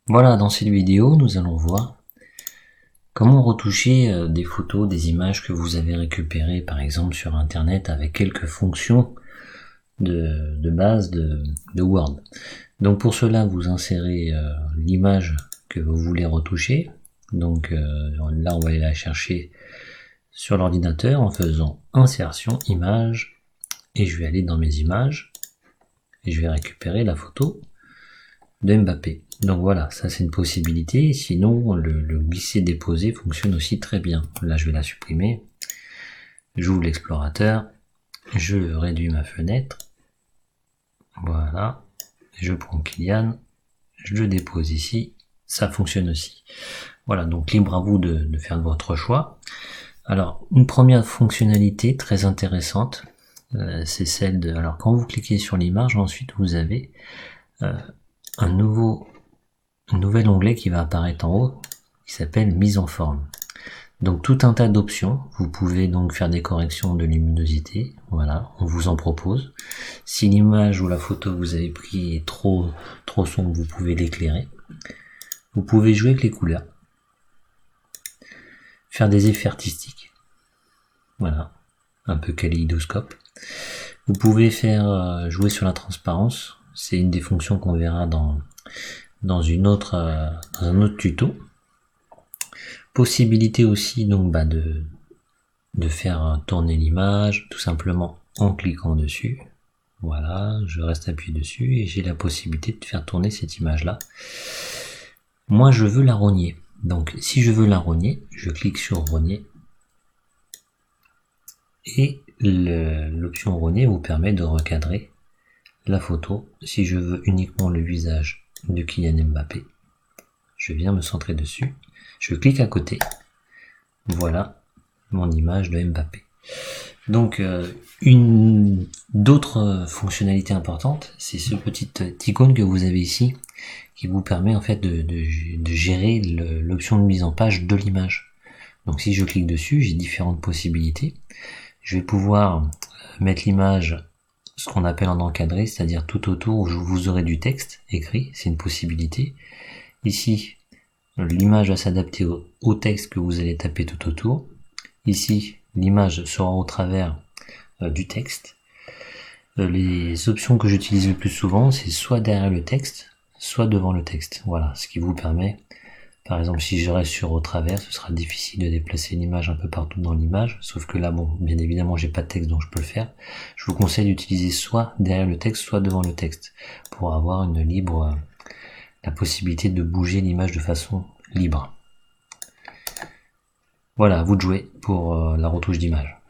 Voilà, dans cette vidéo, nous allons voir comment retoucher des photos, des images que vous avez récupérées par exemple sur internet avec quelques fonctions de base de Word. Donc pour cela, vous insérez l'image que vous voulez retoucher. Donc là, on va aller la chercher sur l'ordinateur en faisant insertion image, et je vais aller dans mes images et je vais récupérer la photo de Mbappé. Donc voilà, ça c'est une possibilité. Sinon, le glisser-déposer fonctionne aussi très bien. Là, je vais la supprimer. J'ouvre l'explorateur, je réduis ma fenêtre. Voilà, je prends Kylian, je le dépose ici. Ça fonctionne aussi. Voilà, donc libre à vous de faire votre choix. Alors, une première fonctionnalité très intéressante, c'est celle de... Alors, quand vous cliquez sur l'image, ensuite vous avez un nouvel onglet qui va apparaître en haut, qui s'appelle mise en forme. Donc tout un tas d'options, vous pouvez donc faire des corrections de luminosité, voilà, on vous en propose. Si l'image ou la photo que vous avez pris est trop sombre, vous pouvez l'éclairer. Vous pouvez jouer avec les couleurs, faire des effets artistiques, voilà, un peu kaléidoscope. Vous pouvez faire jouer sur la transparence, c'est une des fonctions qu'on verra dans un autre tuto. Possibilité aussi donc de faire tourner l'image tout simplement en cliquant dessus. Voilà, je reste appuyé dessus et j'ai la possibilité de faire tourner cette image là. Moi je veux la rogner, donc si je veux la rogner, je clique sur rogner et l'option rogner vous permet de recadrer la photo. Si je veux uniquement le visage de Kylian Mbappé, je viens me centrer dessus, je clique à côté, voilà mon image de Mbappé. Donc une d'autres fonctionnalités importantes, c'est ce petit icône que vous avez ici qui vous permet en fait de gérer l'option de mise en page de l'image. Donc si je clique dessus, j'ai différentes possibilités. Je vais pouvoir mettre l'image, ce qu'on appelle en encadré, c'est-à-dire tout autour où vous aurez du texte écrit, c'est une possibilité. Ici, l'image va s'adapter au texte que vous allez taper tout autour. Ici, l'image sera au travers du texte. Les options que j'utilise le plus souvent, c'est soit derrière le texte, soit devant le texte. Voilà, ce qui vous permet, par exemple, si je reste sur au travers, ce sera difficile de déplacer l'image un peu partout dans l'image, sauf que là, bon, bien évidemment, j'ai pas de texte, donc je peux le faire. Je vous conseille d'utiliser soit derrière le texte, soit devant le texte, pour avoir la possibilité de bouger l'image de façon libre. Voilà, à vous de jouer pour la retouche d'image.